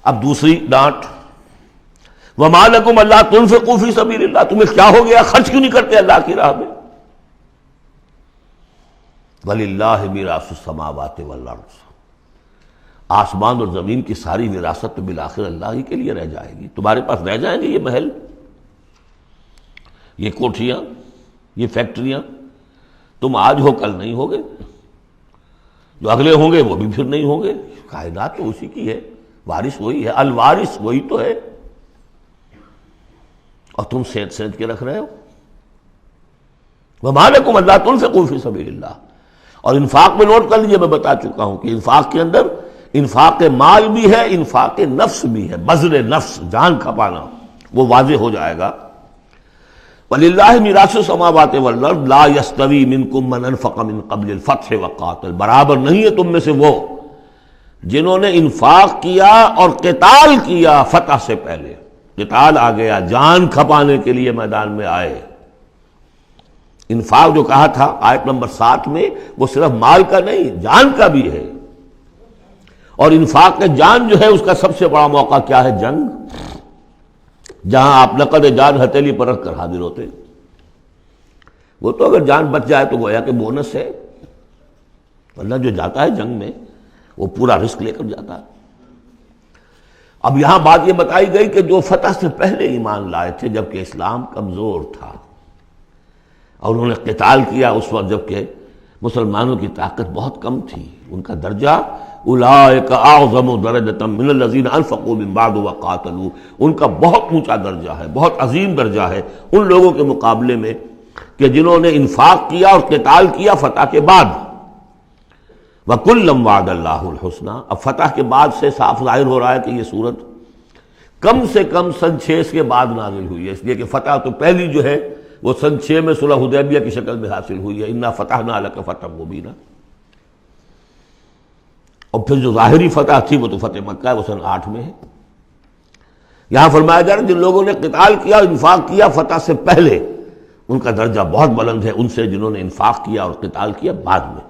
اب دوسری ڈانٹ، وما لکم الا تنفقوا فی سبیل اللہ، تمہیں کیا ہو گیا، خرچ کیوں نہیں کرتے اللہ کی راہ میں؟ وللہ میراث السماوات والارض، آسمان اور زمین کی ساری وراثت تو بالآخر اللہ ہی کے لیے رہ جائے گی، تمہارے پاس رہ جائیں گے یہ محل، یہ کوٹھیاں، یہ فیکٹریاں، تم آج ہو کل نہیں ہوگے، جو اگلے ہوں گے وہ بھی پھر نہیں ہوں گے، کائنات تو اسی کی ہے، وارث وہی ہے، الوارث وہی تو ہے، اور تم سینچ سینچ کے رکھ رہے ہو۔ وما لکم الا تنفقوا فی سبیل اللہ، اور انفاق میں نوٹ کر لیجیے، میں بتا چکا ہوں کہ انفاق کے اندر انفاق مال بھی ہے، انفاق نفس بھی ہے، بذل نفس، جان کھپانا، وہ واضح ہو جائے گا۔ وَلِلَّهِ مِيرَاثُ السَّمَاوَاتِ وَالْأَرْضِ لَا يَسْتَوِي مِنْكُمْ مَنْ أَنْفَقَ مِنْ قَبْلِ الْفَتْحِ وَقَاتَلَ، برابر نہیں ہے تم میں سے وہ جنہوں نے انفاق کیا اور قتال کیا فتح سے پہلے، قتال آ گیا، جان کھپانے کے لیے میدان میں آئے۔ انفاق جو کہا تھا آیت نمبر 7 میں، وہ صرف مال کا نہیں، جان کا بھی ہے، اور انفاق جان جو ہے اس کا سب سے بڑا موقع کیا ہے؟ جنگ، جہاں آپ نقد جان ہتھیلی پر رکھ کر حاضر ہوتے، وہ تو اگر جان بچ جائے تو گویا کہ بونس ہے، ورنہ جو جاتا ہے جنگ میں وہ پورا رسک لے کر جاتا ہے۔ اب یہاں بات یہ بتائی گئی کہ جو فتح سے پہلے ایمان لائے تھے جبکہ اسلام کمزور تھا، اور انہوں نے قتال کیا اس وقت جبکہ مسلمانوں کی طاقت بہت کم تھی، ان کا درجہ اولئک اعظم درجۃ من الذین انفقوا من بعد وقاتلوا، ان کا بہت اونچا درجہ ہے، بہت عظیم درجہ ہے ان لوگوں کے مقابلے میں کہ جنہوں نے انفاق کیا اور قتال کیا فتح کے بعد۔ وَكُلًّا وَعَدَ اللَّهُ الْحُسْنَىٰ، اب فتح کے بعد سے صاف ظاہر ہو رہا ہے کہ یہ صورت کم سے کم سن 6 کے بعد نازل ہوئی ہے، اس لیے کہ فتح تو پہلی جو ہے وہ سن 6 میں صلح حدیبیہ کی شکل میں حاصل ہوئی ہے، اِنَّا فَتَحْنَا لَكَ فَتْحًا مُبِينًا، اور پھر جو ظاہری فتح تھی وہ تو فتح مکہ ہے، وہ سن 8 میں ہے۔ یہاں فرمایا جا رہا ہے جن لوگوں نے قتال کیا اور انفاق کیا فتح سے پہلے، ان کا درجہ بہت بلند ہے ان سے جنہوں نے انفاق کیا اور قتال کیا بعد میں،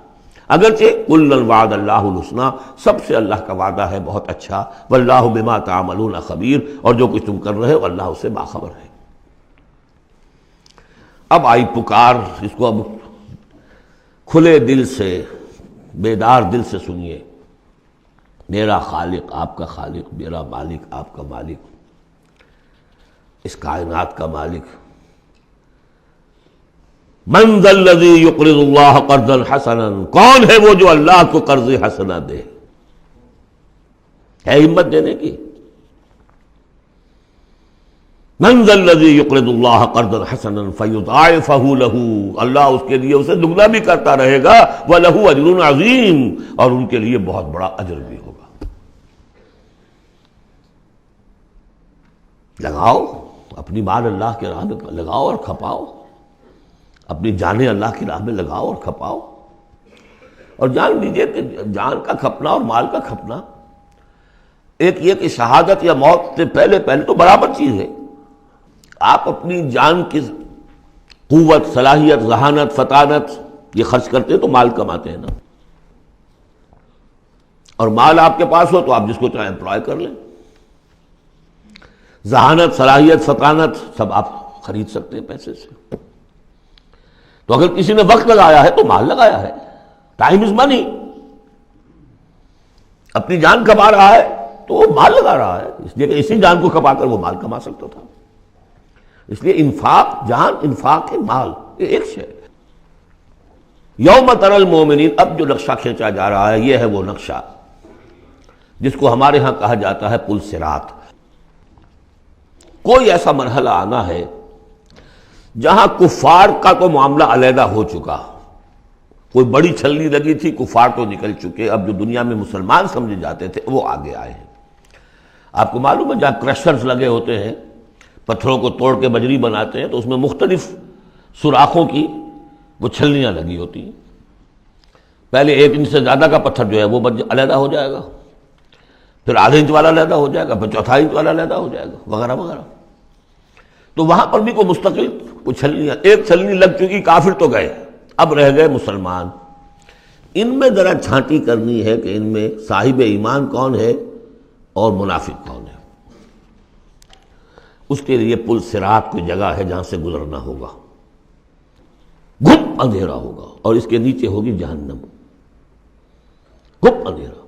اگرچہ کُلًّا وعد اللہ الحسنیٰ، سب سے اللہ کا وعدہ ہے بہت اچھا، واللہ بما تعملون خبیر، اور جو کچھ تم کر رہے ہو اللہ اس سے باخبر ہے۔ اب آئی پکار، اس کو اب کھلے دل سے، بیدار دل سے سنیے۔ میرا خالق آپ کا خالق، میرا مالک آپ کا مالک، اس کائنات کا مالک، من ذا الذی یقرض اللہ قرضا حسنا، کون ہے وہ جو اللہ کو قرض حسنا دے؟ ہے ہمت دینے کی؟ من ذا الذی یقرض اللہ قرضا حسنا فیضاعفہ لہ، اللہ اس کے لیے اسے دگنا بھی کرتا رہے گا، وَلَهُ أَجْرٌ عَظِيمٌ، اور ان کے لیے بہت بڑا اجر بھی ہوگا۔ لگاؤ اپنی مال اللہ کے راہ میں، لگاؤ اور کھپاؤ، اپنی جانیں اللہ کی راہ میں لگاؤ اور کھپاؤ، اور جان لیجیے کہ جان کا کھپنا اور مال کا کھپنا ایک یہ کہ شہادت یا موت سے پہلے تو برابر چیز ہے۔ آپ اپنی جان کی قوت، صلاحیت، ذہانت، فطانت یہ خرچ کرتے ہیں تو مال کماتے ہیں نا، اور مال آپ کے پاس ہو تو آپ جس کو چاہیں امپلائے کر لیں، ذہانت، صلاحیت، فطانت سب آپ خرید سکتے ہیں پیسے سے۔ تو اگر کسی نے وقت لگایا ہے تو مال لگایا ہے، ٹائم از منی، اپنی جان کما رہا ہے تو وہ مال لگا رہا ہے، اس لیے کہ اسی جان کو کما کر وہ مال کما سکتا تھا۔ اس لیے انفاق جان، انفاق مال، یہ ایک شے ہے۔ یوم تری المومنین، اب جو نقشہ کھینچا جا رہا ہے یہ ہے وہ نقشہ جس کو ہمارے ہاں کہا جاتا ہے پل صراط۔ کوئی ایسا مرحلہ آنا ہے جہاں کفار کا تو معاملہ علیحدہ ہو چکا، کوئی بڑی چھلنی لگی تھی، کفار تو نکل چکے، اب جو دنیا میں مسلمان سمجھے جاتے تھے وہ آگے آئے ہیں۔ آپ کو معلوم ہے جہاں کرشرز لگے ہوتے ہیں، پتھروں کو توڑ کے بجری بناتے ہیں، تو اس میں مختلف سوراخوں کی وہ چھلنیاں لگی ہوتی ہیں۔ پہلے 1 انچ سے زیادہ کا پتھر جو ہے وہ علیحدہ ہو جائے گا، پھر آدھے انچ والا علیحدہ ہو جائے گا، پھر چوتھائی انچ والا علیحدہ ہو جائے گا، وغیرہ وغیرہ۔ تو وہاں پر بھی کوئی مستقل کوئی چھلنیاں، ایک چھلنی لگ چکی، کافر تو گئے، اب رہ گئے مسلمان۔ ان میں ذرا چھانٹی کرنی ہے کہ ان میں صاحب ایمان کون ہے اور منافق کون ہے؟ اس کے لیے پل صراط کوئی جگہ ہے جہاں سے گزرنا ہوگا، گھپ اندھیرا ہوگا، اور اس کے نیچے ہوگی جہنم، گھپ اندھیرا۔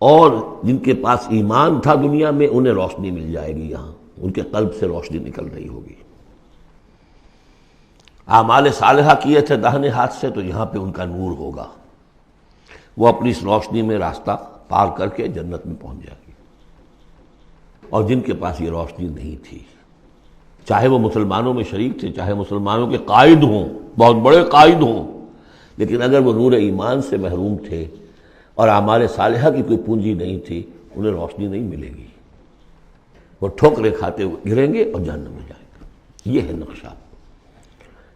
اور جن کے پاس ایمان تھا دنیا میں انہیں روشنی مل جائے گی، یہاں ان کے قلب سے روشنی نکل رہی ہوگی۔ اعمال صالحہ کیے تھے داہنے ہاتھ سے، تو یہاں پہ ان کا نور ہوگا، وہ اپنی اس روشنی میں راستہ پار کر کے جنت میں پہنچ جائے گی۔ اور جن کے پاس یہ روشنی نہیں تھی، چاہے وہ مسلمانوں میں شریک تھے، چاہے مسلمانوں کے قائد ہوں، بہت بڑے قائد ہوں، لیکن اگر وہ نور ایمان سے محروم تھے اور اعمال صالحہ کی کوئی پونجی نہیں تھی، انہیں روشنی نہیں ملے گی، وہ ٹھوکریں کھاتے ہوئے گریں گے اور جہنم میں جائیں گے۔ یہ ہے نقشہ۔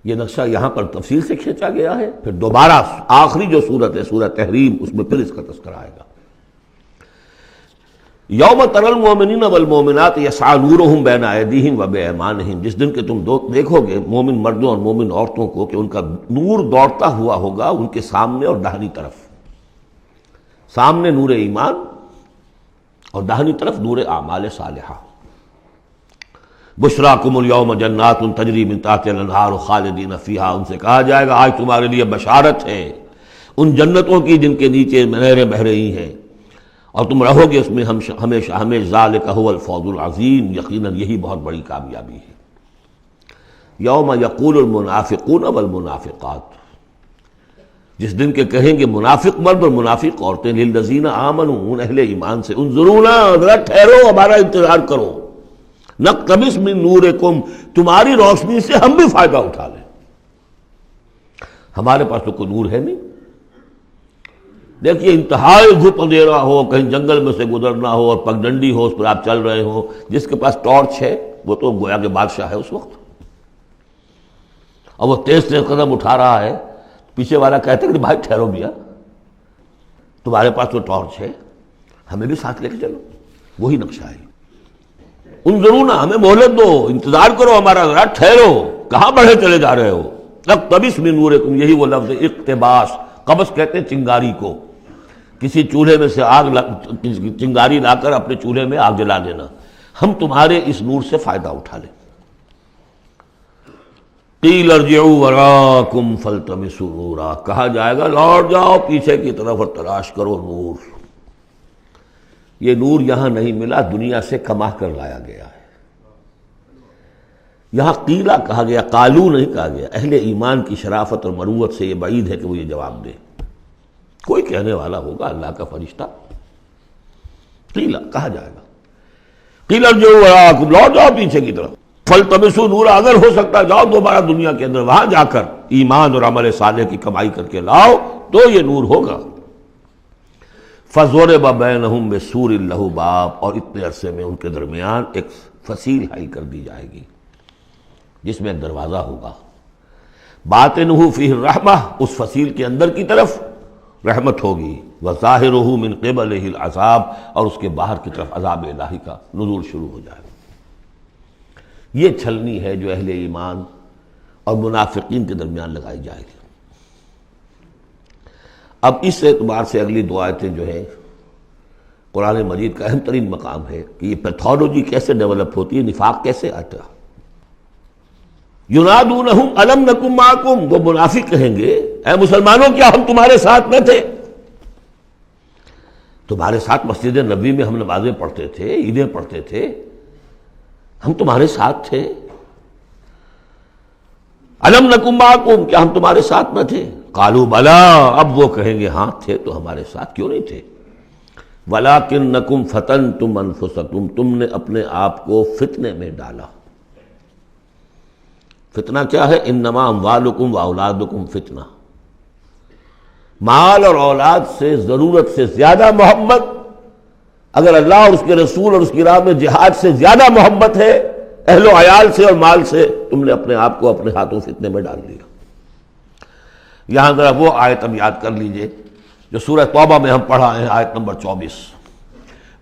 یہ نقشہ یہاں پر تفصیل سے کھینچا گیا ہے، پھر دوبارہ آخری جو سورت ہے سورہ تحریم، اس میں پھر اس کا تذکرہ آئے گا۔ یوم تری المؤمنین والمؤمنات یسعی نورہم بین ایدیہم وبایمانہم، جس دن کہ تم دیکھو گے مومن مردوں اور مومن عورتوں کو کہ ان کا نور دوڑتا ہوا ہوگا ان کے سامنے اور داہنی طرف، سامنے نور ایمان اور داہنی طرف نور اعمال صالحہ۔ بشراکم الیوم جنات تجری من تحتہا الانہار خالدین فیہا، ان سے کہا جائے گا آج تمہارے لیے بشارت ہے ان جنتوں کی جن کے نیچے نہریں بہہ رہی ہیں، اور تم رہو گے اس میں ہمیشہ ہمیشہ، ذالک هو الفوز العظیم، یقیناً یہی بہت بڑی کامیابی ہے۔ یوم یقول المنافقون والمنافقات، جس دن کے کہیں گے منافق مرد اور منافق عورتیں، للذین آمنوا، ان اہل ایمان سے، انظرونا، ذرا ٹھہرو، ہمارا انتظار کرو، نقتبس من نورکم، تمہاری روشنی سے ہم بھی فائدہ اٹھا لیں۔ ہمارے پاس تو کوئی نور ہے نہیں۔ دیکھیے انتہائی گھپ اندھیرا ہو، کہیں جنگل میں سے گزرنا ہو اور پگڈنڈی ہو، اس پر آپ چل رہے ہو، جس کے پاس ٹارچ ہے وہ تو گویا کہ بادشاہ ہے اس وقت، اور وہ تیز تیز قدم اٹھا رہا ہے، پیچھے والا کہتا ہے کہ بھائی ٹھہرو بھیا، تمہارے پاس تو ٹارچ ہے، ہمیں بھی ساتھ لے کے چلو۔ وہی نقشہ ہے۔ انظرونا، ہمیں مہلت دو، انتظار کرو ہمارا، ذرا ٹھہرو، کہاں بڑھے چلے جا رہے ہو؟ اقتبس من نورکم، یہی وہ لفظ اقتباس، قبس کہتے ہیں چنگاری کو، کسی چولہے میں سے چنگاری لا کر اپنے چولہے میں آگ جلا دینا، ہم تمہارے اس نور سے فائدہ اٹھا لیں۔ قیل ارجعوا وراءکم فالتمسوا نورا، کہا جائے گا لوٹ جاؤ پیچھے کی طرف اور تلاش کرو نور۔ یہ نور یہاں نہیں ملا، دنیا سے کما کر لایا گیا ہے۔ یہاں قیلہ کہا گیا، قالو نہیں کہا گیا۔ اہل ایمان کی شرافت اور مروت سے یہ بعید ہے کہ وہ یہ جواب دے، کوئی کہنے والا ہوگا اللہ کا فرشتہ، قیلہ کہا جائے گا، قیل ارجعوا وراءکم، لوٹ جاؤ پیچھے کی طرف، فالتمسوا نورا، اگر ہو سکتا جاؤ دوبارہ دنیا کے اندر، وہاں جا کر ایمان اور عمل صالح کی کمائی کر کے لاؤ تو یہ نور ہوگا۔ فضرب بینہم بسور لہ باب، اور اتنے عرصے میں ان کے درمیان ایک فصیل حائل کر دی جائے گی جس میں ایک دروازہ ہوگا، باطنہ فیہ الرحمہ، اس فصیل کے اندر کی طرف رحمت ہوگی، وظاہرہ من قبلہ العذاب، اور اس کے باہر کی طرف عذاب الہی کا نزول شروع ہو جائے گا۔ یہ چھلنی ہے جو اہل ایمان اور منافقین کے درمیان لگائی جائے گی۔ اب اس اعتبار سے اگلی دو آیتیں جو ہیں قرآن مجید کا اہم ترین مقام ہے کہ یہ پیتھولوجی کیسے ڈیولپ ہوتی ہے، نفاق کیسے آتا ہے۔ ینادونہم الم نکن معکم، وہ منافق کہیں گے اے مسلمانوں کیا ہم تمہارے ساتھ نہ تھے؟ تمہارے ساتھ مسجد نبوی میں ہم نمازیں پڑھتے تھے، عیدیں پڑھتے تھے، ہم تمہارے ساتھ تھے۔ الم نکن معکم، کیا ہم تمہارے ساتھ نہ تھے؟ قالوا بلا، اب وہ کہیں گے ہاں تھے تو ہمارے ساتھ، کیوں نہیں تھے؟ ولکنکم فتنتم انفسکم، تم نے اپنے آپ کو فتنے میں ڈالا۔ فتنہ کیا ہے؟ انما اموالکم واولادکم فتنہ، مال اور اولاد سے ضرورت سے زیادہ محبت، اگر اللہ اور اس کے رسول اور اس کی راہ میں جہاد سے زیادہ محبت ہے اہل و عیال سے اور مال سے، تم نے اپنے آپ کو اپنے ہاتھوں فتنے میں ڈال دیا۔ یہاں ذرا وہ آیت اب یاد کر لیجئے جو سورہ توبہ میں ہم پڑھا ہے، آیت نمبر 24،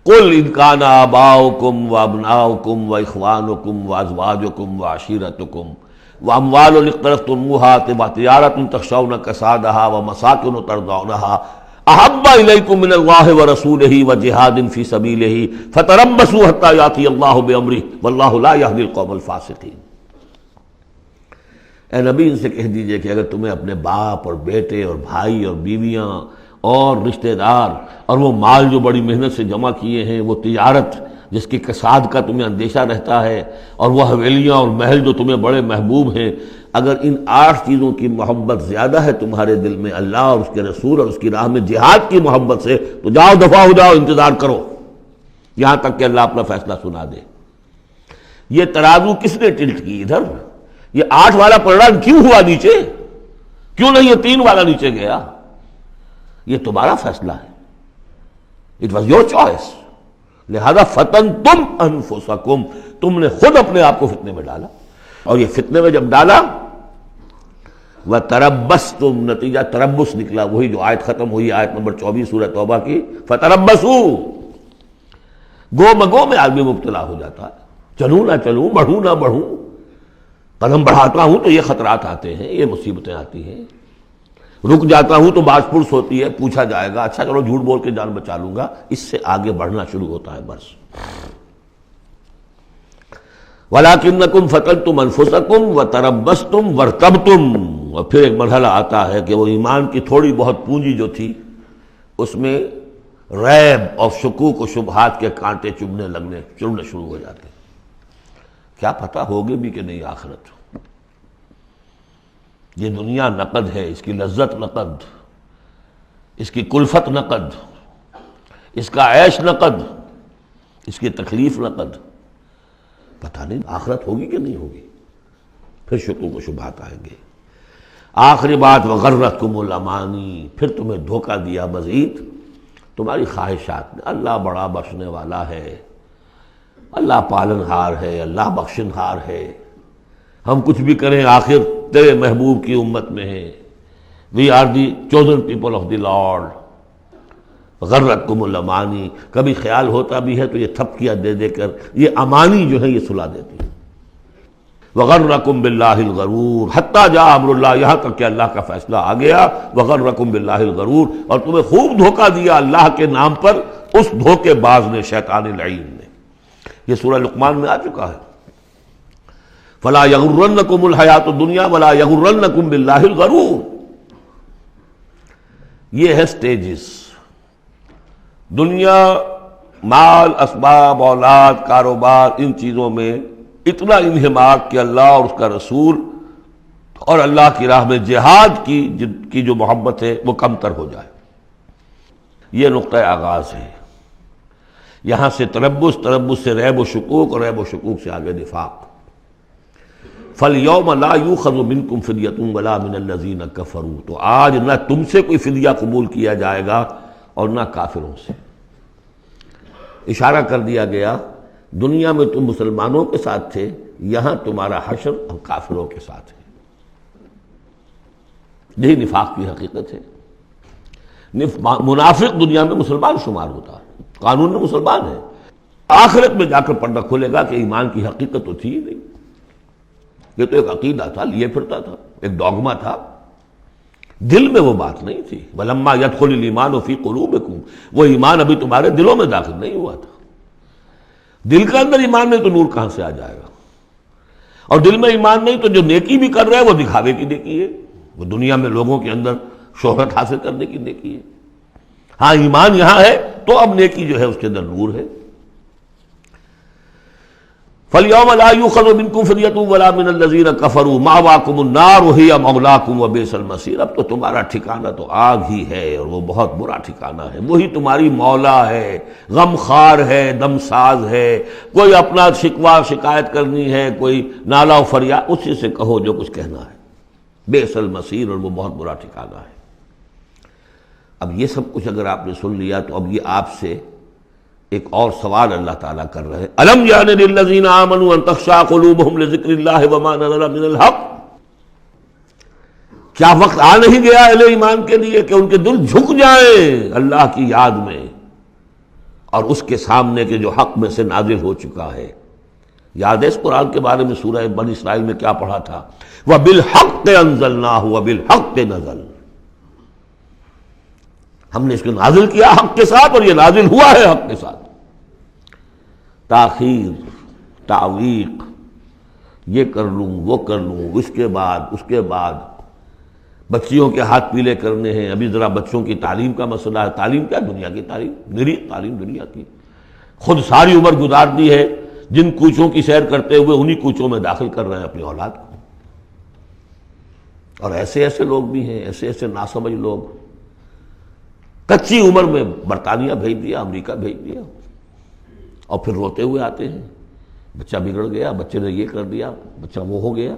قل ان کان آباؤکم وابناؤکم واخوانکم وازواجکم وعشیرتکم واموال اقترفتموها وتجارۃ تخشون کسادها ومساکن ترضونها احب الیکم من اللہ ورسولہ وجہاد فی سبیلہ فتربصوا حتی یاتی اللہ بامرہ واللہ لا یہدی القوم الفاسقین۔ اے نبی ان سے کہہ دیجئے کہ اگر تمہیں اپنے باپ اور بیٹے اور بھائی اور بیویاں اور رشتہ دار اور وہ مال جو بڑی محنت سے جمع کیے ہیں، وہ تجارت جس کی کساد کا تمہیں اندیشہ رہتا ہے، اور وہ حویلیاں اور محل جو تمہیں بڑے محبوب ہیں، اگر ان 8 چیزوں کی محبت زیادہ ہے تمہارے دل میں اللہ اور اس کے رسول اور اس کی راہ میں جہاد کی محبت سے، تو جاؤ دفاع ہو جاؤ، انتظار کرو یہاں تک کہ اللہ اپنا فیصلہ سنا دے۔ یہ ترازو کس نے ٹلٹ کی ادھر؟ یہ 8 والا پلڑا کیوں ہوا نیچے؟ کیوں نہیں یہ 3 والا نیچے گیا؟ یہ تمہارا فیصلہ ہے، اٹ واز یور چوائس، لہذا فتنتم انفسکم، تم نے خود اپنے آپ کو فتنے میں ڈالا، اور یہ فتنے میں جب ڈالا وَتَرَبَّصْتُمْ، نتیجہ تربص نکلا، وہی جو آیت ختم ہوئی آیت نمبر 24 سورہ توبہ کی، فَتَرَبَّصُوا، گو مگو میں آدمی مبتلا ہو جاتا ہے، چلوں نہ چلوں، بڑھوں نہ بڑھوں، قدم بڑھاتا ہوں تو یہ خطرات آتے ہیں، یہ مصیبتیں آتی ہیں، رک جاتا ہوں تو باز پرس ہوتی ہے، پوچھا جائے گا، اچھا چلو جھوٹ بول کے جان بچا لوں گا، اس سے آگے بڑھنا شروع ہوتا ہے بس۔ وَلَٰكِنَّكُمْ فَتَنْتُمْ أَنفُسَكُمْ وَتَرَبَّصْتُمْ وَارْتَبْتُمْ، اور پھر ایک مرحلہ آتا ہے کہ وہ ایمان کی تھوڑی بہت پونجی جو تھی اس میں ریب اور شکوک و شبہات کے کانٹے چڑھنے شروع ہو جاتے ہیں، کیا پتہ ہوگی بھی کہ نہیں آخرت، یہ دنیا نقد ہے، اس کی لذت نقد، اس کی کلفت نقد، اس کا عیش نقد، اس کی تکلیف نقد، پتہ نہیں آخرت ہوگی کہ نہیں ہوگی، پھر شکوک و شبہات آئیں گے۔ آخری بات وغرتکم الامانی، پھر تمہیں دھوکہ دیا مزید تمہاری خواہشات نے۔ اللہ بڑا بخشنے والا ہے، اللہ پالن ہار ہے، اللہ بخشن ہار ہے، ہم کچھ بھی کریں آخر تیرے محبوب کی امت میں ہیں، we are the chosen people of the lord. غرتکم الامانی، کبھی خیال ہوتا بھی ہے تو یہ تھپکیاں دے دے کر یہ امانی جو ہے یہ سلا دیتی ہے۔ وغرکم باللہ الغرور حتی جاء امر اللہ، یہاں تک کہ اللہ کا فیصلہ آ گیا۔ وغرکم باللہ الغرور، اور تمہیں خوب دھوکہ دیا اللہ کے نام پر اس دھوکے باز نے، شیطان لعین نے۔ یہ سورہ لقمان میں آ چکا ہے، فلا یغرنکم الحیات الدنیا ولا یغرنکم باللہ الغرور۔ یہ ہے سٹیجز، دنیا، مال، اسباب، اولاد، کاروبار، ان چیزوں میں اتنا انہماک کہ اللہ اور اس کا رسول اور اللہ کی راہ میں جہاد کی جو محبت ہے وہ کمتر ہو جائے۔ یہ نقطہ آغاز ہے، یہاں سے تربص، تربص سے ریب و شکوک، اور ریب و شکوک سے آگے نفاق۔ فَالْيَوْمَ لَا يُؤْخَذُ مِنْكُمْ فِدْيَةٌ وَلَا مِنَ الَّذِينَ كَفَرُوا، تو آج نہ تم سے کوئی فدیہ قبول کیا جائے گا اور نہ کافروں سے۔ اشارہ کر دیا گیا دنیا میں تم مسلمانوں کے ساتھ تھے، یہاں تمہارا حشر اور کافروں کے ساتھ ہے۔ یہی نفاق کی حقیقت ہے۔ منافق دنیا میں مسلمان شمار ہوتا ہے، قانون میں مسلمان ہے، آخرت میں جا کر پردہ کھلے گا کہ ایمان کی حقیقت تو تھی ہی نہیں، یہ تو ایک عقیدہ تھا، لیے پھرتا تھا، ایک ڈوگما تھا، دل میں وہ بات نہیں تھی۔ وَلَمَّا يَدْخُلِ الْإِيمَانُ فِي قُلُوبِكُمْ، وہ ایمان ابھی تمہارے دلوں میں داخل نہیں ہوا تھا۔ دل کے اندر ایمان نہیں تو نور کہاں سے آ جائے گا؟ اور دل میں ایمان نہیں تو جو نیکی بھی کر رہا ہے وہ دکھاوے کی نیکی ہے، وہ دنیا میں لوگوں کے اندر شہرت حاصل کرنے کی نیکی ہے۔ ہاں ایمان یہاں ہے تو اب نیکی جو ہے اس کے اندر نور ہے۔ فَالْيَوْمَ لَا يُؤْخَذُ مِنْكُمْ فِدْيَةٌ وَلَا مِنَ الَّذِينَ كَفَرُوا مَأْوَاكُمُ النَّارُ وَهِيَ مَوْلَاكُمْ وَبِئْسَ الْمَصِيرُ، اب تو تمہارا ٹھکانہ تو آگ ہی ہے، اور وہ بہت برا ٹھکانہ ہے، وہی تمہاری مولا ہے، غم خار ہے، دم ساز ہے۔ کوئی اپنا شکوہ شکایت کرنی ہے، کوئی نالا و فریاد، اسی سے کہو جو کچھ کہنا ہے۔ بئس المصیر، اور وہ بہت برا ٹھکانہ ہے۔ اب یہ سب کچھ اگر آپ نے سن لیا تو اب یہ آپ سے ایک اور سوال اللہ تعالیٰ کر رہے ہیں، الم یعن للذین آمنوا ان تخشع قلوبہم لذکر اللہ وما نزل من الحق، کیا وقت آ نہیں گیا اہل ایمان کے لیے کہ ان کے دل جھک جائیں اللہ کی یاد میں اور اس کے سامنے کے جو حق میں سے نازل ہو چکا ہے؟ یاد ہے اس قرآن کے بارے میں سورہ بنی اسرائیل میں کیا پڑھا تھا؟ وَبِالْحَقِّ أَنزَلْنَاهُ وَبِالْحَقِّ نَزَلَ، ہم نے اس کو نازل کیا حق کے ساتھ اور یہ نازل ہوا ہے حق کے ساتھ۔ تاخیر، تعویق، یہ کر لوں وہ کر لوں، اس کے بعد بچیوں کے ہاتھ پیلے کرنے ہیں۔ ابھی ذرا بچوں کی تعلیم کا مسئلہ ہے۔ تعلیم کیا؟ دنیا کی تعلیم، نری تعلیم دنیا کی۔ خود ساری عمر گزار دی ہے جن کوچوں کی سیر کرتے ہوئے انہی کوچوں میں داخل کر رہے ہیں اپنی اولاد کو۔ اور ایسے ایسے لوگ بھی ہیں، ایسے ایسے ناسمجھ لوگ، کچی عمر میں برطانیہ بھیج دیا، امریکہ بھیج دیا، اور پھر روتے ہوئے آتے ہیں بچہ بگڑ گیا، بچے نے یہ کر دیا، بچہ وہ ہو گیا۔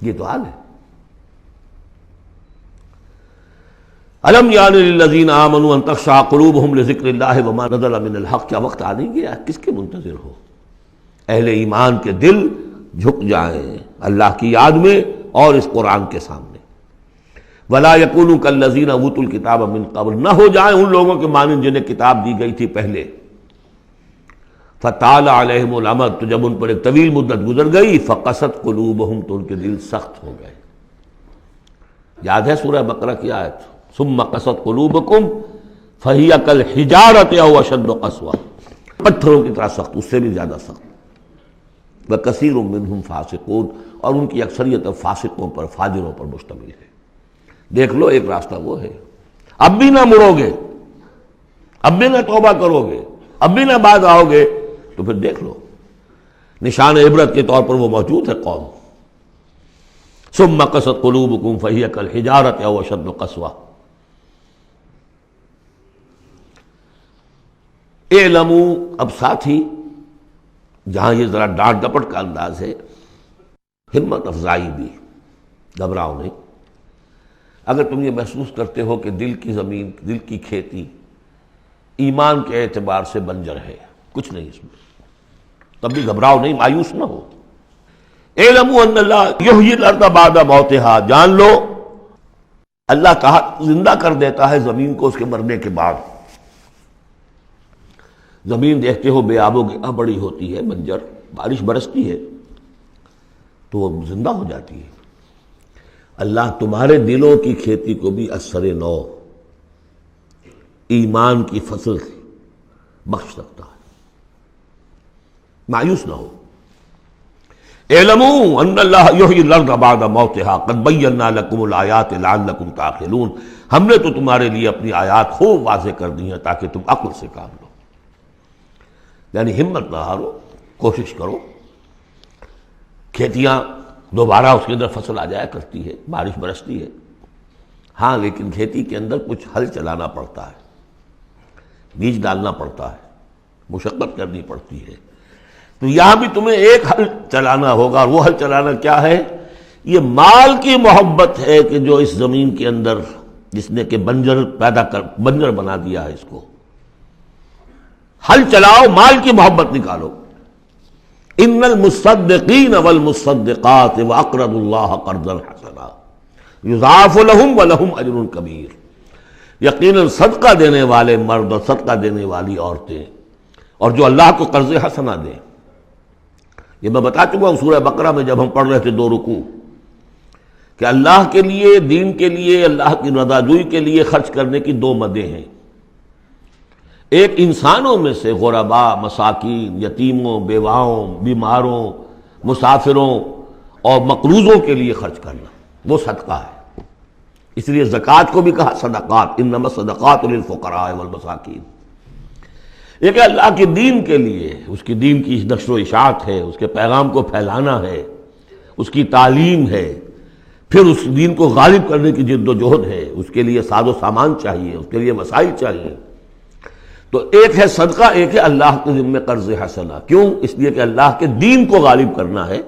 یہ تو حال ہے۔ الم یعن للذین آمنوا ان تخشع قلوبہم لذکر اللہ وما نزل من الحق، کیا وقت آ نہیں گیا؟ کس کے منتظر ہو؟ اہل ایمان کے دل جھک جائیں اللہ کی یاد میں اور اس قرآن کے سامنے۔ ولا یکونوا کالذین اوتوا الکتاب من قبل، نہ ہو جائیں ان لوگوں کے مانند جنہیں کتاب دی گئی تھی پہلے۔ فطال علیہم الامد، تو جب ان پر ایک طویل مدت گزر گئی، فقست قلوبہم، تو ان کے دل سخت ہو گئے۔ یاد ہے سورہ بقرہ کی آیت، ثم قست قلوبکم فہی کالحجارۃ او اشد قسوہ، پتھروں کی طرح سخت، اس سے بھی زیادہ سخت۔ وکثیر منہم فاسقون، اور ان کی اکثریت فاسقوں پر، فاجروں پر مشتمل ہے۔ دیکھ لو ایک راستہ وہ ہے، اب بھی نہ مڑو گے، اب بھی نہ توبہ کرو گے، اب بھی نہ باز آؤ گے، تو پھر دیکھ لو نشان عبرت کے طور پر وہ موجود ہے قوم۔ ثم قست قلوبکم فہی کالحجارۃ او اشد قسوہ۔ اعلموا، اب ساتھ ہی جہاں یہ ذرا ڈانٹ ڈپٹ کا انداز ہے، ہمت افزائی بھی، گھبراؤ نہیں۔ اگر تم یہ محسوس کرتے ہو کہ دل کی زمین، دل کی کھیتی ایمان کے اعتبار سے بنجر ہے، کچھ نہیں اس میں، تب بھی گھبراؤ نہیں، مایوس نہ ہو۔ اعلموا ان اللہ یحیی الارض بعد موتہا، جان لو اللہ کہا زندہ کر دیتا ہے زمین کو اس کے مرنے کے بعد۔ زمین دیکھتے ہو بے آب و گیا بڑی ہوتی ہے، بنجر، بارش برستی ہے تو وہ زندہ ہو جاتی ہے۔ اللہ تمہارے دلوں کی کھیتی کو بھی اثر نو، ایمان کی فصل بخش سکتا ہے، مایوس نہ ہو۔ اعلموا ان اللہ یحیی الارض بعد موتہا قد بینا لکم الآیات لعلکم تعقلون، ہم نے تو تمہارے لیے اپنی آیات خوب واضح کر دی ہیں تاکہ تم عقل سے کام لو۔ یعنی ہمت نہ ہارو، کوشش کرو۔ کھیتیاں دوبارہ اس کے اندر فصل آ جایا کرتی ہے، بارش برستی ہے، ہاں لیکن کھیتی کے اندر کچھ ہل چلانا پڑتا ہے، بیج ڈالنا پڑتا ہے، مشقت کرنی پڑتی ہے۔ تو یہاں بھی تمہیں ایک ہل چلانا ہوگا، اور وہ ہل چلانا کیا ہے؟ یہ مال کی محبت ہے کہ جو اس زمین کے اندر جس نے کہ بنجر بنا دیا ہے، اس کو ہل چلاؤ، مال کی محبت نکالو۔ ان المصدقین والمصدقات واقرضوا اللہ قرضا حسنا یضاعف لهم ولهم اجر کبیر، یقیناً صدقہ دینے والے مرد اور صدقہ دینے والی عورتیں، اور جو اللہ کو قرض حسنہ دیں۔ یہ میں بتا چکا ہوں سورہ بقرہ میں جب ہم پڑھ رہے تھے 2 رکوع، کہ اللہ کے لیے، دین کے لیے، اللہ کی رضاجوئی کے لیے خرچ کرنے کی 2 مدیں ہیں۔ ایک انسانوں میں سے غرباء، مساکین، یتیموں، بیواؤں، بیماروں، مسافروں اور مقروضوں کے لیے خرچ کرنا، وہ صدقہ ہے۔ اس لیے زکوٰۃ کو بھی کہا صدقات، انما الصدقات للفقراء والمساکین۔ ایک اللہ کے دین کے لیے، اس کی دین کی نشر و اشاعت ہے، اس کے پیغام کو پھیلانا ہے، اس کی تعلیم ہے، پھر اس دین کو غالب کرنے کی جد و جہد ہے، اس کے لیے ساز و سامان چاہیے، اس کے لیے وسائل چاہیے۔ تو ایک ہے صدقہ، ایک ہے اللہ کے ذمہ قرض حسنہ۔ کیوں؟ اس لیے کہ اللہ کے دین کو غالب کرنا ہے،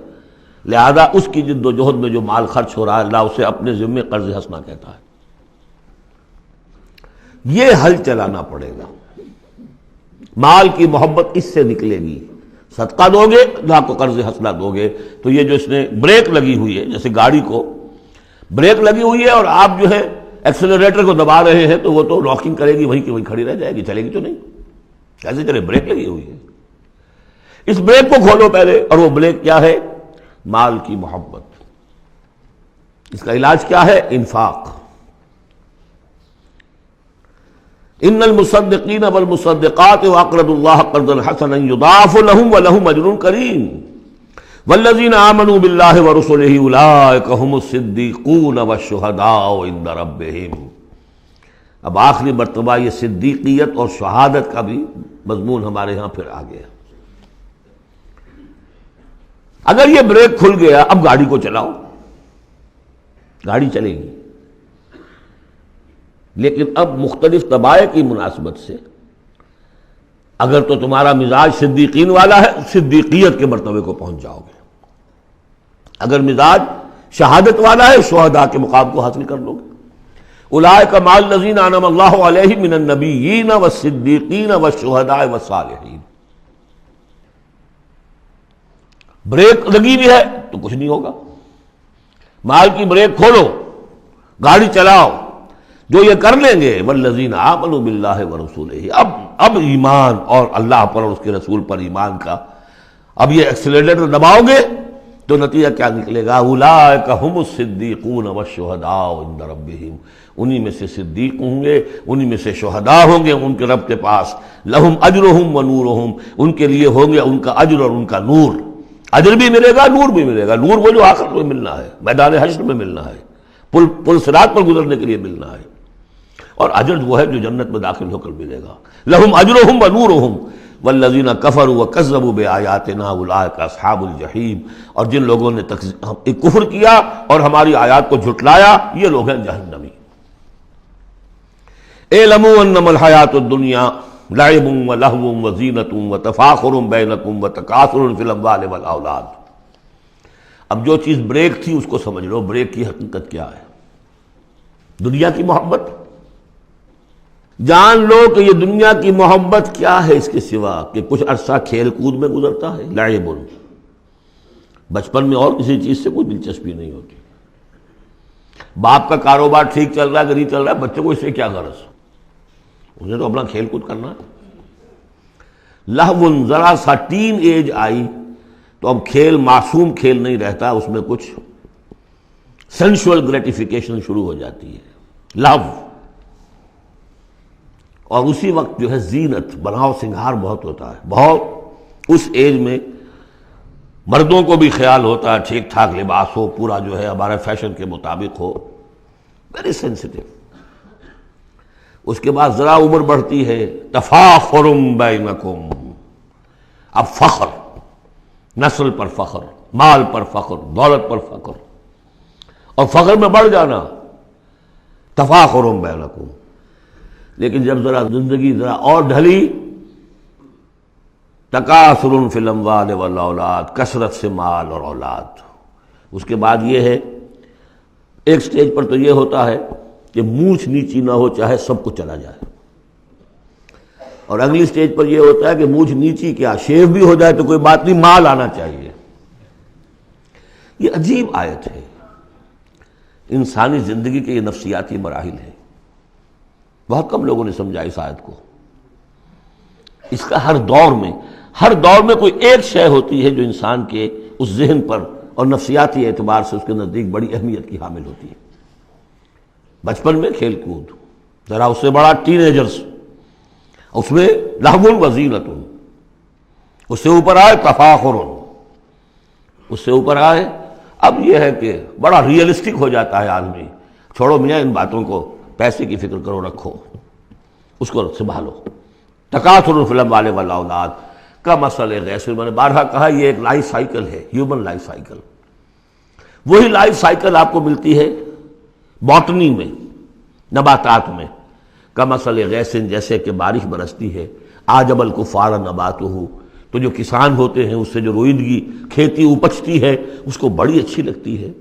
لہذا اس کی جد و جہد میں جو مال خرچ ہو رہا ہے اللہ اسے اپنے ذمہ قرض حسنہ کہتا ہے۔ یہ ہل چلانا پڑے گا، مال کی محبت اس سے نکلے گی۔ صدقہ دو گے، اللہ کو قرض حسنہ دو گے، تو یہ جو اس نے بریک لگی ہوئی ہے، جیسے گاڑی کو بریک لگی ہوئی ہے اور آپ جو ہے ایکسلریٹر کو دبا رہے ہیں تو وہ تو راکنگ کرے گی، وہیں کی وہیں کھڑی رہ جائے گی، چلے گی تو نہیں، کیسے چلے؟ بریک لگی ہوئی ہے۔ اس بریک کو کھولو پہلے، اور وہ بریک کیا ہے؟ مال کی محبت۔ اس کا علاج کیا ہے؟ انفاق۔ ان المصدقین والمصدقات واقرضوا اللہ قرضا حسنا یضاعف لهم ولهم اجر کریم والذین آمنوا باللہ ورسلہ اولئک هم الصدیقون والشہداء عند ربہم۔ اب آخری مرتبہ یہ صدیقیت اور شہادت کا بھی مضمون ہمارے ہاں پھر آ گیا۔ اگر یہ بریک کھل گیا، اب گاڑی کو چلاؤ، گاڑی چلے گی، لیکن اب مختلف طبائع کی مناسبت سے اگر تو تمہارا مزاج صدیقین والا ہے، صدیقیت کے مرتبے کو پہنچ جاؤ گے، اگر مزاج شہادت والا ہے، شہداء کے مقام کو حاصل کر لو گے۔ اولئک مع الذین انعم اللہ علیہم من النبیین والصدیقین والشہداء والصالحین۔ بریک لگی بھی ہے تو کچھ نہیں ہوگا، مال کی بریک کھولو، گاڑی چلاؤ، جو یہ کر لیں گے والذین آمنوا باللہ ورسولہ، اب ایمان اور اللہ پر اور اس کے رسول پر ایمان کا اب یہ ایکسیلریٹر دباؤ گے تو نتیجہ کیا نکلے گا؟ اولئک هم الصدیقون والشہداء عند ربہم، انہی میں سے صدیق ہوں گے، انہی میں سے شہداء ہوں گے ان کے رب کے پاس، لہم اجرہم ونورہم، ان کے لیے ہوں گے ان کا اجر اور ان کا نور، اجر بھی ملے گا، نور بھی ملے گا۔ نور وہ جو آخر میں ملنا ہے، میدان حشر میں ملنا ہے، پل صراط پر گزرنے کے لیے ملنا ہے، اور اجر وہ ہے جو جنت میں داخل ہو کر ملے گا۔ لہم اجرہم ونورہم والذین کفروا وکذبوا بآیاتنا اولئک اصحاب الجحیم، اور جن لوگوں نے کفر کیا اور ہماری آیات کو جھٹلایا، یہ لوگ ہیں جہنمی۔ اعلموا انما الحیاۃ الدنیا لعب ولہو وزینۃ وتفاخر بینکم وتکاثر فی الاموال والاولاد۔ اب جو چیز بریک تھی اس کو سمجھ لو، بریک کی حقیقت کیا ہے؟ دنیا کی محبت۔ جان لو کہ یہ دنیا کی محبت کیا ہے اس کے سوا کہ کچھ عرصہ کھیل کود میں گزرتا ہے، لعب، بچپن میں اور کسی چیز سے کوئی دلچسپی نہیں ہوتی۔ باپ کا کاروبار ٹھیک چل رہا ہے کہ نہیں چل رہا ہے، بچے کو اس سے کیا غرض، اسے تو اپنا کھیل کود کرنا ہے۔ لہو، ذرا سا ٹین ایج آئی تو اب کھیل معصوم کھیل نہیں رہتا، اس میں کچھ سینشول گریٹیفیکیشن شروع ہو جاتی ہے، لہو۔ اور اسی وقت جو ہے زینت، بناؤ سنگھار بہت ہوتا ہے، بہت اس ایج میں مردوں کو بھی خیال ہوتا ہے ٹھیک ٹھاک لباس ہو، پورا جو ہے ہمارے فیشن کے مطابق ہو، ویری سینسٹیو۔ اس کے بعد ذرا عمر بڑھتی ہے، تفاخر بینکم، اب فخر، نسل پر فخر، مال پر فخر، دولت پر فخر، اور فخر میں بڑھ جانا، تفاخر بینکم۔ لیکن جب ذرا زندگی ذرا اور ڈھلی، تکاثر فی الاموال والاولاد، کثرت سے مال اور اولاد۔ اس کے بعد یہ ہے، ایک سٹیج پر تو یہ ہوتا ہے کہ مونچھ نیچی نہ ہو چاہے سب کچھ چلا جائے، اور اگلی سٹیج پر یہ ہوتا ہے کہ مونچھ نیچی کیا، شیو بھی ہو جائے تو کوئی بات نہیں، مال آنا چاہیے۔ یہ عجیب آیت ہے، انسانی زندگی کے یہ نفسیاتی مراحل ہیں، بہت کم لوگوں نے سمجھا اس آیت کو۔ اس کا ہر دور میں کوئی ایک شے ہوتی ہے جو انسان کے اس ذہن پر اور نفسیاتی اعتبار سے اس کے نزدیک بڑی اہمیت کی حامل ہوتی ہے۔ بچپن میں کھیل کود، ذرا اس سے بڑا ٹین ایجرز، اس میں لہو وزینۃ، اس سے اوپر آئے تفاخر، اس سے اوپر آئے اب یہ ہے کہ بڑا ریئلسٹک ہو جاتا ہے آدمی، چھوڑو میاں ان باتوں کو، پیسے کی فکر کرو، رکھو اس کو، سنبھالو۔ تکاثر فی الاموال والاولاد کمثل غیث، میں نے بارہا کہا یہ ایک لائف سائیکل ہے، ہیومن لائف سائیکل۔ وہی لائف سائیکل آپ کو ملتی ہے باٹنی میں، نباتات میں، کمثل غیث، جیسے کہ بارش برستی ہے، اعجب الکفار نباتہ، تو جو کسان ہوتے ہیں اس سے جو روئیدگی کھیتی اپجتی ہے اس کو بڑی اچھی لگتی ہے۔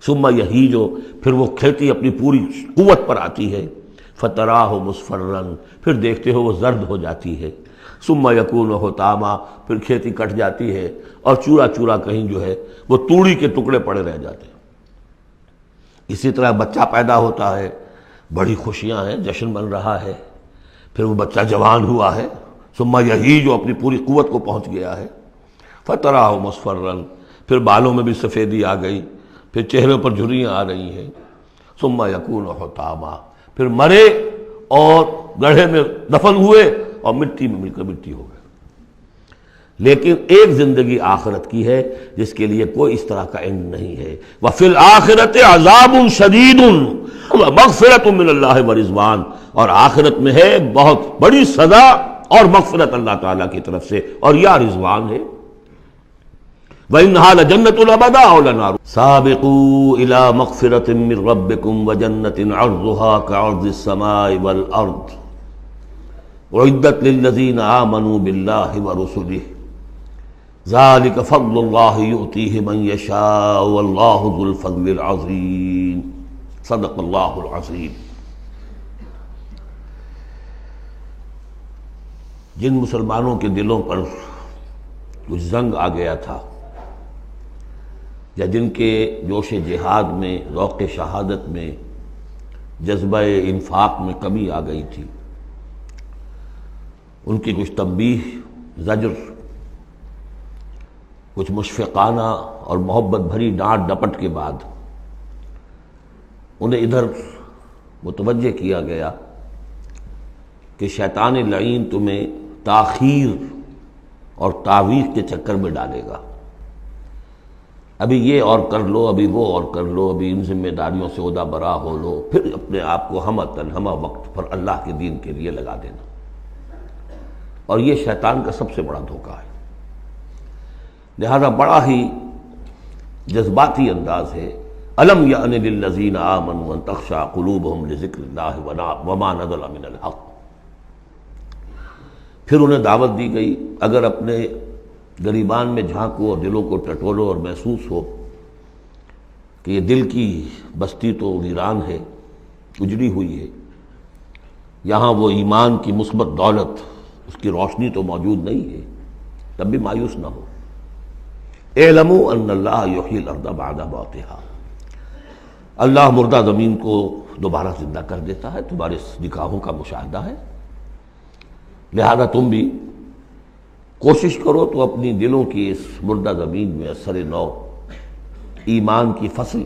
ثم یہیج، پھر وہ کھیتی اپنی پوری قوت پر آتی ہے، فتراہ مصفرا، پھر دیکھتے ہو وہ زرد ہو جاتی ہے، ثم یکون حطاما، پھر کھیتی کٹ جاتی ہے اور چورا چورا کہیں جو ہے وہ توڑی کے ٹکڑے پڑے رہ جاتے ہیں۔ اسی طرح بچہ پیدا ہوتا ہے، بڑی خوشیاں ہیں، جشن بن رہا ہے، پھر وہ بچہ جوان ہوا ہے، ثم یہیج، جو اپنی پوری قوت کو پہنچ گیا ہے، فتراہ مصفرا، پھر بالوں میں بھی سفیدی آ گئی، پھر چہرے پر جھریاں آ رہی ہیں، ثم یکون حطاما، پھر مرے اور گڑھے میں دفن ہوئے اور مٹی میں مل کر مٹی ہو گئے۔ لیکن ایک زندگی آخرت کی ہے جس کے لیے کوئی اس طرح کا اینڈ نہیں ہے۔ وَفِي الْآخِرَةِ عَذَابٌ شَدِيدٌ وَمَغْفِرَةٌ مِّنَ اللَّهِ وَرِضْوَانٌ، اور آخرت میں ہے بہت بڑی سزا اور مغفرت اللہ تعالیٰ کی طرف سے، اور یا رضوان ہے۔ وَإِنَّهَا لَجَنَّةٌ الْأَبَدَىٰ أَوْ لَنَارٌ سَابِقُوا إِلَىٰ مَغْفِرَةٍ مِّن رَّبِّكُمْ وَجَنَّةٍ عَرْضُهَا كَعَرْضِ السَّمَاءِ وَالْأَرْضِ أُعِدَّتْ لِلَّذِينَ آمَنُوا بِاللَّهِ وَرُسُلِهِ ذَلِكَ فَضْلُ اللَّهِ يُؤْتِيهِ مَن يَشَاءُ وَاللَّهُ ذُو الْفَضْلِ الْعَظِيمِ۔ صدق اللہ العظیم۔ جن مسلمانوں کے دلوں پر کچھ زنگ آ گیا تھا، یا جن کے جوش جہاد میں، ذوق شہادت میں، جذبہ انفاق میں کمی آ گئی تھی، ان کی کچھ تنبیہ، زجر، کچھ مشفقانہ اور محبت بھری ڈانٹ ڈپٹ کے بعد انہیں ادھر متوجہ کیا گیا کہ شیطان لعین تمہیں تاخیر اور تعویق کے چکر میں ڈالے گا۔ ابھی یہ اور کر لو، ابھی وہ اور کر لو، ابھی ان ذمہ داریوں سے عہدہ برا ہو لو، پھر اپنے آپ کو ہمہ وقت پر اللہ کے دین کے لیے لگا دینا۔ اور یہ شیطان کا سب سے بڑا دھوکہ ہے۔ لہذا بڑا ہی جذباتی انداز ہے، الم یأن للذین آمنوا ان تخشع قلوبہم لذکر اللہ وما نزل من الحق۔ پھر انہیں دعوت دی گئی، اگر اپنے گریبان میں جھانکو اور دلوں کو ٹٹولو اور محسوس ہو کہ یہ دل کی بستی تو ویران ہے، اجڑی ہوئی ہے، یہاں وہ ایمان کی مثبت دولت، اس کی روشنی تو موجود نہیں ہے، تب بھی مایوس نہ ہو۔ اعلموا ان اللہ یحیی الارض بعد موتہا، اللہ مردہ زمین کو دوبارہ زندہ کر دیتا ہے، تمہارے نگاہوں کا مشاہدہ ہے۔ لہذا تم بھی کوشش کرو تو اپنی دلوں کی اس مردہ زمین میں اثر نو ایمان کی فصل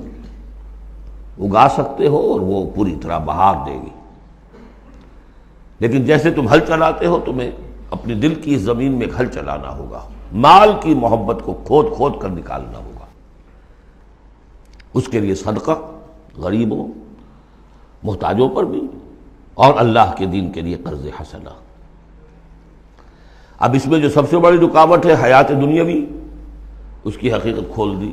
اگا سکتے ہو، اور وہ پوری طرح بہار دے گی۔ لیکن جیسے تم ہل چلاتے ہو، تمہیں اپنی دل کی اس زمین میں ایک ہل چلانا ہوگا، مال کی محبت کو کھود کھود کر نکالنا ہوگا۔ اس کے لیے صدقہ غریبوں، محتاجوں پر بھی، اور اللہ کے دین کے لیے قرض حسنہ۔ اب اس میں جو سب سے بڑی رکاوٹ ہے حیات دنیاوی، اس کی حقیقت کھول دی۔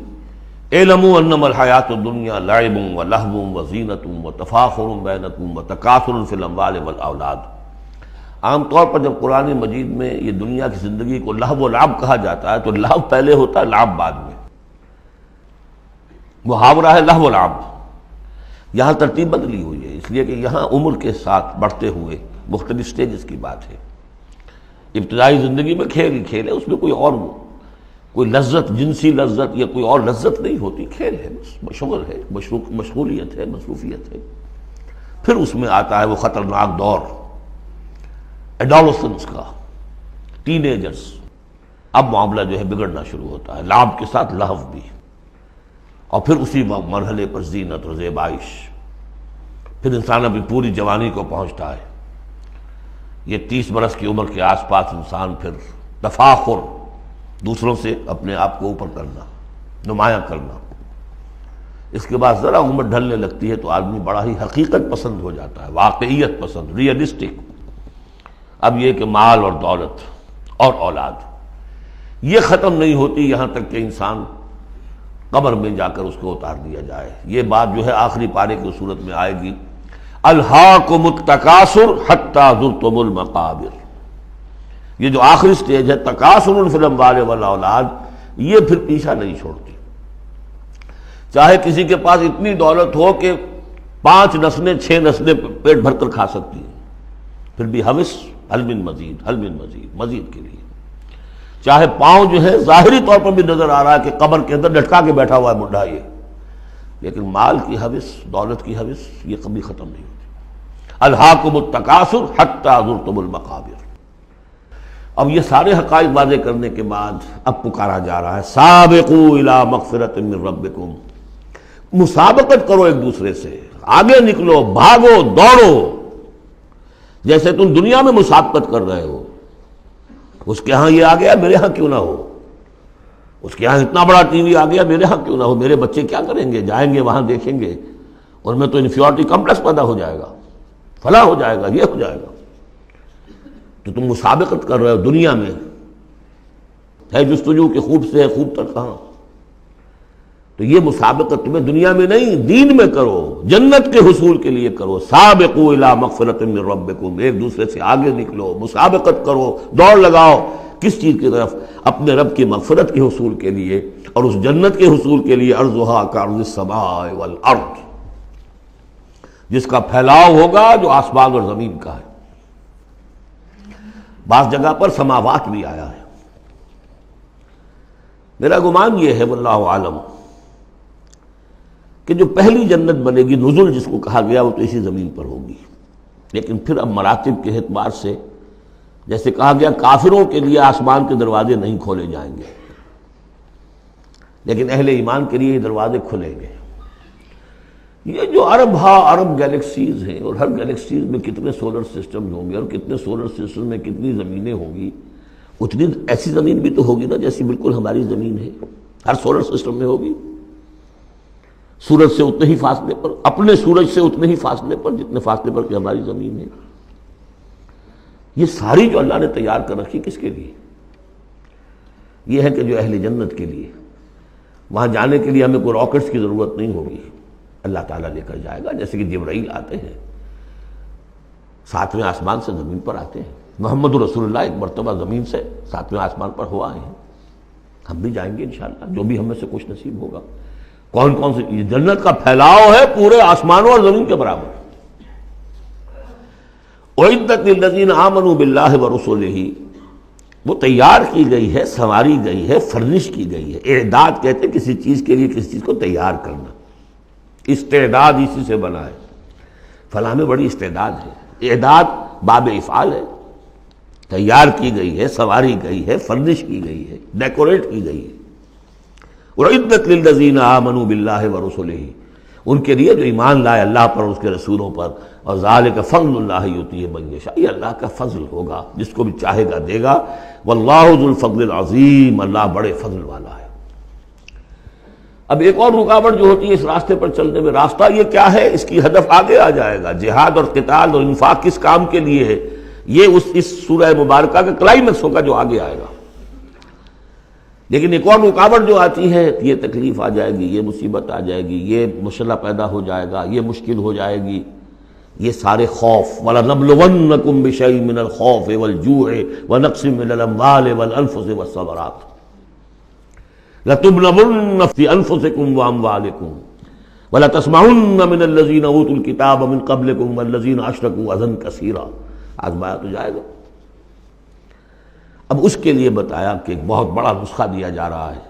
اعلموا انما الحیات الدنیا لعب ولہو وزینۃ وتفاخر بینکم وتکاثر فی الاموال والاولاد۔ عام طور پر جب قرآن مجید میں یہ دنیا کی زندگی کو لہو و لعب کہا جاتا ہے تو لہو پہلے ہوتا ہے، لعب بعد میں۔ محاورہ ہے لہو و لعب۔ یہاں ترتیب بدلی ہوئی ہے، اس لیے کہ یہاں عمر کے ساتھ بڑھتے ہوئے مختلف سٹیجز کی بات ہے۔ ابتدائی زندگی میں کھیل ہی کھیل ہے، اس میں کوئی لذت، جنسی لذت یا کوئی اور لذت نہیں ہوتی، کھیل ہے، بس شغل ہے، مشغولیت ہے، مصروفیت ہے۔ پھر اس میں آتا ہے وہ خطرناک دور ایڈولسنس کا، ٹین ایجرز۔ اب معاملہ جو ہے بگڑنا شروع ہوتا ہے، لعب کے ساتھ لہو بھی، اور پھر اسی مرحلے پر زینت اور زیبائش۔ پھر انسان ابھی پوری جوانی کو پہنچتا ہے، یہ 30 برس کی عمر کے آس پاس انسان پھر تفاخر، دوسروں سے اپنے آپ کو اوپر کرنا، نمایاں کرنا۔ اس کے بعد ذرا عمر ڈھلنے لگتی ہے تو آدمی بڑا ہی حقیقت پسند ہو جاتا ہے، واقعیت پسند، ریئلسٹک۔ اب یہ کہ مال اور دولت اور اولاد یہ ختم نہیں ہوتی یہاں تک کہ انسان قبر میں جا کر اس کو اتار دیا جائے۔ یہ بات جو ہے آخری پارے کی صورت میں آئے گی، الہاکم التکاثر حتی زرتم المقابر۔ یہ جو آخری سٹیج ہے تکاثر فی الاموال والاولاد، یہ پھر پیچھا نہیں چھوڑتی۔ چاہے کسی کے پاس اتنی دولت ہو کہ 5 نسلیں 6 نسلیں پیٹ بھر کر کھا سکتی ہیں، پھر بھی ہوس حل من مزید، حل من مزید، مزید کے لیے۔ چاہے پاؤں جو ہے ظاہری طور پر بھی نظر آ رہا ہے کہ قبر کے اندر لٹکا کے بیٹھا ہوا ہے بڈھا یہ، لیکن مال کی ہوس، دولت کی ہوس یہ کبھی ختم نہیں ہوتی۔ الہاکم التکاثر حتی زرتم المقابر۔ اب یہ سارے حقائق واضح کرنے کے بعد اب پکارا جا رہا ہے، سابقوا الی مغفرۃ من ربکم۔ مسابقت کرو ایک دوسرے سے، آگے نکلو، بھاگو، دوڑو، جیسے تم دنیا میں مسابقت کر رہے ہو، اس کے ہاں یہ آ گیا میرے ہاں کیوں نہ ہو، اس کے ہاں اتنا بڑا ٹی وی آ گیا میرے ہاں کیوں نہ ہو، میرے بچے کیا کریں گے، جائیں گے وہاں دیکھیں گے، اور میں تو انفیورٹی کمپلیکس پیدا ہو جائے گا، فلاں ہو جائے گا، یہ ہو جائے گا۔ تو تم مسابقت کر رہے ہو دنیا میں، ہے جستجو کہ خوب سے ہے خوب تر کہاں، تو یہ مسابقت تمہیں دنیا میں نہیں دین میں کرو، جنت کے حصول کے لیے کرو۔ سابقوا الی مغفرۃ من ربکم، ایک دوسرے سے آگے نکلو، مسابقت کرو، دوڑ لگاؤ، کس چیز کی طرف؟ اپنے رب کی مغفرت کے حصول کے لیے اور اس جنت کے حصول کے لیے، ارضھا کعرض السماء والارض، جس کا پھیلاؤ ہوگا جو آسمان اور زمین کا ہے۔ بعض جگہ پر سماوات بھی آیا ہے۔ میرا گمان یہ ہے واللہ عالم کہ جو پہلی جنت بنے گی، نزل جس کو کہا گیا، وہ تو اسی زمین پر ہوگی، لیکن پھر اب مراتب کے اعتبار سے جیسے کہا گیا کافروں کے لیے آسمان کے دروازے نہیں کھولے جائیں گے، لیکن اہل ایمان کے لیے یہ دروازے کھلیں گے۔ یہ جو ارب گیلیکسیز ہیں، اور ہر گیلیکسیز میں کتنے سولر سسٹم ہوں گے، اور کتنے سولر سسٹم میں کتنی زمینیں ہوں گی، اتنی ایسی زمین بھی تو ہوگی نا جیسی بالکل ہماری زمین ہے، ہر سولر سسٹم میں ہوگی، سورج سے اتنے ہی فاصلے پر، اپنے سورج سے اتنے ہی فاصلے پر جتنے فاصلے پر کہ ہماری زمین ہے۔ یہ ساری جو اللہ نے تیار کر رکھی کس کے لیے؟ یہ ہے کہ جو اہل جنت کے لیے، وہاں جانے کے لیے ہمیں کوئی راکٹس کی ضرورت نہیں ہوگی، اللہ تعالیٰ لے کر جائے گا، جیسے کہ جبرائیل آتے ہیں، ساتویں آسمان سے زمین پر آتے ہیں۔ محمد رسول اللہ ایک مرتبہ زمین سے ساتویں آسمان پر ہو آئے ہیں، ہم بھی جائیں گے انشاءاللہ، جو بھی ہم میں سے کچھ نصیب ہوگا۔ کون کون سے؟ یہ جنت کا پھیلاؤ ہے پورے آسمانوں اور زمین کے برابر۔ اعدت للذین آمنوا باللہ ورسلہ، وہ تیار کی گئی ہے، سنواری گئی ہے، فرنش کی گئی ہے۔ اعداد کہتے ہیں کسی چیز کے لیے کسی چیز کو تیار کرنا، استعداد اسی سے بنا ہے، فلاں میں بڑی استعداد ہے، اعداد باب افعال ہے، تیار کی گئی ہے، سنواری گئی ہے، فرنش کی گئی ہے، ڈیکوریٹ کی گئی ہے۔ وَعِدَّتْ لِلَّذِينَ آمَنُوا بِاللَّهِ وَرُسُلِهِ، ان کے لیے جو ایمان لائے اللہ پر اور اس کے رسولوں پر، اور ذَلِكَ فَضْلُ اللَّهِ يُؤْتِيهِ مَن يَشَاءُ، یہ اللہ کا فضل ہوگا، جس کو بھی چاہے گا دے گا۔ وَاللَّهُ ذُو الْفَضْلِ الْعَظِيمِ، اللہ بڑے فضل والا ہے۔ اب ایک اور رکاوٹ جو ہوتی ہے اس راستے پر چلنے میں، راستہ یہ کیا ہے، اس کی ہدف آگے آ جائے گا، جہاد اور قتال اور انفاق کس کام کے لیے ہے، یہ اس سورہ مبارکہ کا کلائمیکس ہوگا جو آگے آئے گا۔ لیکن ایک اور رکاوٹ جو آتی ہے، یہ تکلیف آ جائے گی، یہ مصیبت آ جائے گی، یہ مسئلہ پیدا ہو جائے گا، یہ مشکل ہو جائے گی، یہ سارے خوف۔ وَلَنَبْلُوَنَّكُمْ بِشَيْءٍ مِّنَ الْخَوْفِ وَالْجُوعِ وَنَقْصٍ مِّنَ الْأَمْوَالِ وَالْأَنفُسِ وَالثَّمَرَاتِ لَتُبْلَوُنَّ فِي أَنفُسِكُمْ وَأَمْوَالِكُمْ وَلَتَسْمَعُنَّ مِنَ الَّذِينَ أُوتُوا الْكِتَابَ مِن قَبْلِكُمْ وَالَّذِينَ أَشْرَكُوا أَذًى كَثِيرًا، آزمایا تو جائے گا۔ اب اس کے لیے بتایا کہ ایک بہت بڑا نسخہ دیا جا رہا ہے،